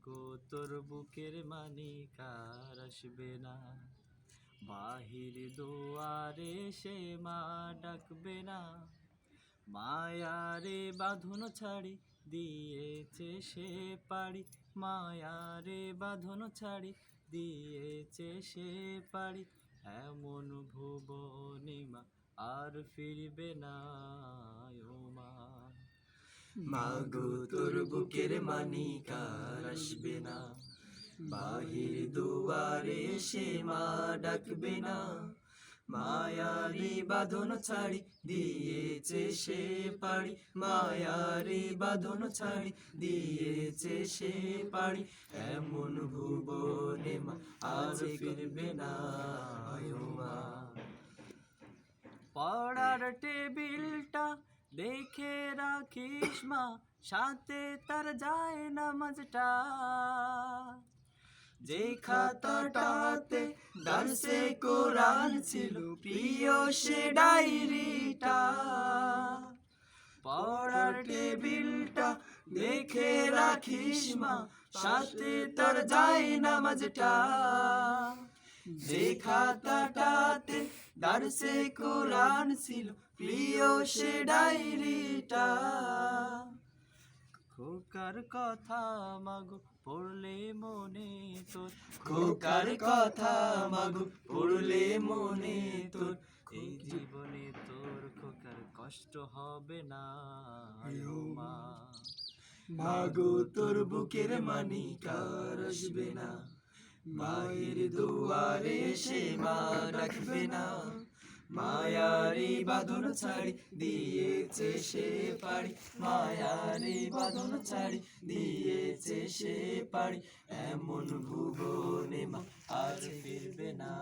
গো তোর বুকের মানিক আর আসবে না, বাহির দুয়ারে সে মা ডাকবে না। মায়ারে বাঁধন ছাড়ি দিয়েছে সে পাড়ি, মায়ারে বাঁধন ছাড়ি দিয়েছে সে পাড়ি। এমন ভুবনে মা আর ফিরবে না ও মা। মাগো তোর বুকের মানিক আর আসবে না, বাহির দুয়ারে সে মা ডাকবে না। মায়ারি বাঁধন ছাড়ি দিয়েছে সে পাড়ি, মায়ারি বাঁধন ছাড়ি দিয়েছে সে পাড়ি। এমন ভুবনে মা আজ ফিরবে না ও মা। পড়ার টেবিলটা দেখে রাখিস মা, সাথে তার যায় নামাজটা। যে খাতাটাতে দারসে কোরআন ছিল, প্রিয় সে ডায়েরিটা। পড়ার টেবিলটা দেখে রাখিস মা, সাথে তার যায় নামাজটা। যে খাতাটাতে দারসে কোরআন ছিল, প্রিয় সে ডায়েরিটা। খোকার কথা মাগো পড়লে মনে তোর, খোকার কথা মাগো পড়লে মনে তোর। এই জীবনে তোর খোকার কষ্ট হবে না ও মা। মাগো তোর বুকের মানিক আর আসবে না, মায়ের দুয়ারে সে মা ডাকবে না। মায়ারি বাঁধন ছাড়ি দিয়েছে সে পাড়ি, মায়ারি বাঁধন ছাড়ি দিয়েছে সে পাড়ি। এমন ভুবনে মা আজ ফিরবে না।